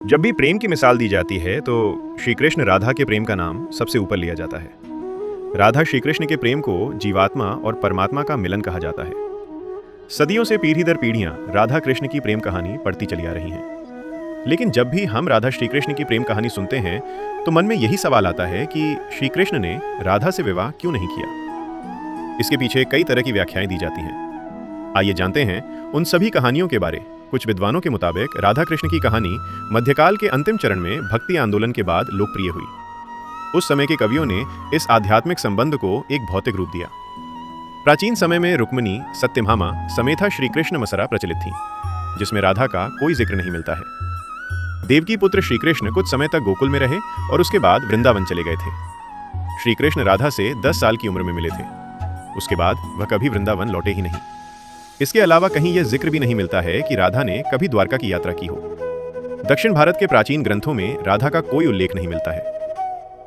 जब भी प्रेम की मिसाल दी जाती है तो श्री कृष्ण राधा के प्रेम का नाम सबसे ऊपर लिया जाता है। राधा श्री कृष्ण के प्रेम को जीवात्मा और परमात्मा का मिलन कहा जाता है। सदियों से पीढ़ी दर पीढ़ियां राधा कृष्ण की प्रेम कहानी पढ़ती चली आ रही हैं। लेकिन जब भी हम राधा श्री कृष्ण की प्रेम कहानी सुनते हैं तो मन में यही सवाल आता है कि श्री कृष्ण ने राधा से विवाह क्यों नहीं किया। इसके पीछे कई तरह की व्याख्याएं दी जाती हैं। आइए जानते हैं उन सभी कहानियों के बारे। कुछ विद्वानों के मुताबिक राधा कृष्ण की कहानी मध्यकाल के अंतिम चरण में भक्ति आंदोलन के बाद लोकप्रिय हुई। उस समय के कवियों ने इस आध्यात्मिक संबंध को एक भौतिक रूप दिया। प्राचीन समय में रुक्मिणी, सत्यभामा समेता श्री कृष्ण मसरा प्रचलित थी, जिसमें राधा का कोई जिक्र नहीं मिलता है। देवकी पुत्र श्री कृष्ण कुछ समय तक गोकुल में रहे और उसके बाद वृंदावन चले गए थे। श्री कृष्ण राधा से 10 साल की उम्र में मिले थे। उसके बाद वह कभी वृंदावन लौटे ही नहीं। इसके अलावा कहीं यह जिक्र भी नहीं मिलता है कि राधा ने कभी द्वारका की यात्रा की हो। दक्षिण भारत के प्राचीन ग्रंथों में राधा का कोई उल्लेख नहीं मिलता है।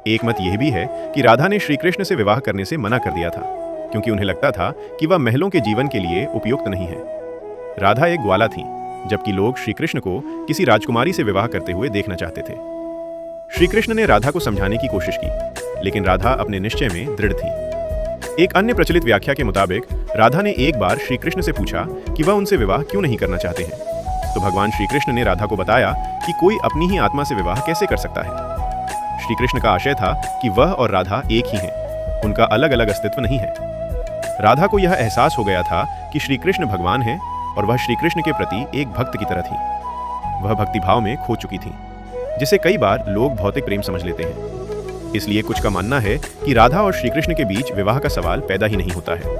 एक मत यह भी है कि राधा ने श्री कृष्ण से विवाह करने से मना कर दिया था, क्योंकि उन्हें लगता था कि वह महलों के जीवन के लिए उपयुक्त नहीं है। राधा एक ग्वाला थी, जबकि लोग श्री कृष्ण को किसी राजकुमारी से विवाह करते हुए देखना चाहते थे। श्री कृष्ण ने राधा को समझाने की कोशिश की, लेकिन राधा अपने निश्चय में दृढ़ थी। एक अन्य प्रचलित व्याख्या के मुताबिक राधा ने एक बार श्री कृष्ण से पूछा कि वह उनसे विवाह क्यों नहीं करना चाहते हैं। तो भगवान श्री कृष्ण ने राधा को बताया कि कोई अपनी ही आत्मा से विवाह कैसे कर सकता है। श्री कृष्ण का आशय था कि वह और राधा एक ही हैं, उनका अलग अलग अस्तित्व नहीं है। राधा को यह एहसास हो गया था कि श्री कृष्ण भगवान हैं और वह श्री कृष्ण के प्रति एक भक्त की तरह थी। वह भक्ति भाव में खो चुकी थी, जिसे कई बार लोग भौतिक प्रेम समझ लेते हैं। इसलिए कुछ का मानना है कि राधा और श्री कृष्ण के बीच विवाह का सवाल पैदा ही नहीं होता है।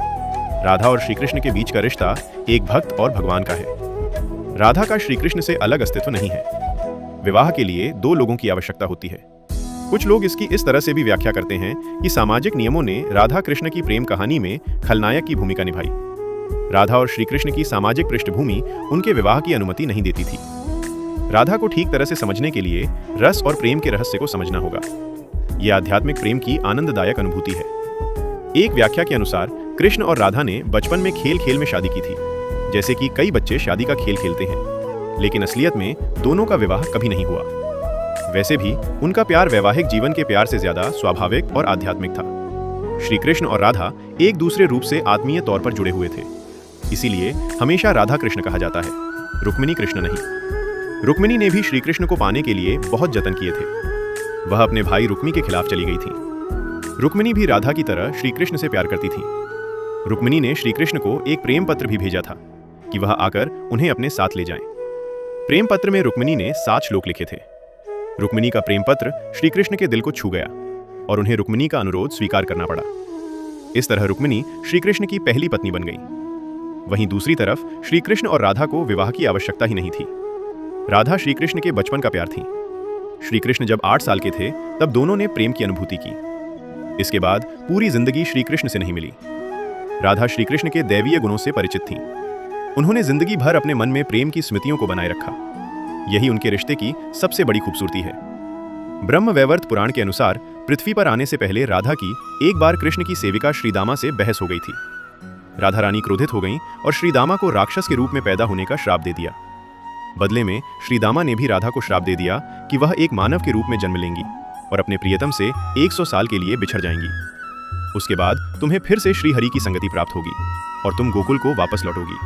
राधा और श्री कृष्ण के बीच का रिश्ता एक भक्त और भगवान का है। राधा का श्री कृष्ण से अलग अस्तित्व नहीं है। विवाह के लिए 2 लोगों की आवश्यकता होती है। कुछ लोग इसकी इस तरह से भी व्याख्या करते हैं कि सामाजिक नियमों ने राधा कृष्ण की प्रेम कहानी में खलनायक की भूमिका निभाई। राधा और श्री कृष्ण की सामाजिक पृष्ठभूमि उनके विवाह की अनुमति नहीं देती थी। राधा को ठीक तरह से समझने के लिए रस और प्रेम के रहस्य को समझना होगा। यह आध्यात्मिक प्रेम की आनंददायक अनुभूति है। एक व्याख्या के अनुसार कृष्ण और राधा ने बचपन में खेल खेल में शादी की थी, जैसे कि कई बच्चे शादी का खेल खेलते हैं, लेकिन असलियत में दोनों का विवाह कभी नहीं हुआ। वैसे भी उनका प्यार वैवाहिक जीवन के प्यार से ज्यादा स्वाभाविक और आध्यात्मिक था। श्री कृष्ण और राधा एक दूसरे रूप से आत्मीय तौर पर जुड़े हुए थे, इसीलिए हमेशा राधा कृष्ण कहा जाता है, रुक्मिणी कृष्ण नहीं। रुक्मिणी ने भी श्री कृष्ण को पाने के लिए बहुत जतन किए थे। वह अपने भाई रुक्मी के खिलाफ चली गई थी। रुक्मिणी भी राधा की तरह श्री कृष्ण से प्यार करती थी। रुक्मिणी ने श्री कृष्ण को एक प्रेम पत्र भी भेजा था कि वह आकर उन्हें अपने साथ ले जाएं। प्रेम पत्र में रुक्मिणी ने 7 श्लोक लिखे थे। रुक्मिणी का प्रेम पत्र श्री कृष्ण के दिल को छू गया और उन्हें रुक्मिणी का अनुरोध स्वीकार करना पड़ा। इस तरह रुक्मिणी श्री कृष्ण की पहली पत्नी बन गई। वहीं दूसरी तरफ श्री कृष्ण और राधा को विवाह की आवश्यकता ही नहीं थी। राधा श्री कृष्ण के बचपन का प्यार थी। श्री कृष्ण जब 8 साल के थे तब दोनों ने प्रेम की अनुभूति की। इसके बाद पूरी जिंदगी श्री कृष्ण से नहीं मिली। राधा श्री कृष्ण के दैवीय गुणों से परिचित थीं। उन्होंने जिंदगी भर अपने मन में प्रेम की स्मृतियों को बनाए रखा। यही उनके रिश्ते की सबसे बड़ी खूबसूरती है। ब्रह्म वैवर्त पुराण के अनुसार पृथ्वी पर आने से पहले राधा की एक बार कृष्ण की सेविका श्रीदामा से बहस हो गई थी। राधा रानी क्रोधित हो गईं और श्रीदामा को राक्षस के रूप में पैदा होने का श्राप दे दिया। बदले में श्रीदामा ने भी राधा को श्राप दे दिया कि वह एक मानव के रूप में जन्म लेंगी और अपने प्रियतम से 100 साल के लिए बिछड़ जाएंगी। उसके बाद तुम्हें फिर से श्रीहरि की संगति प्राप्त होगी और तुम गोकुल को वापस लौटोगी।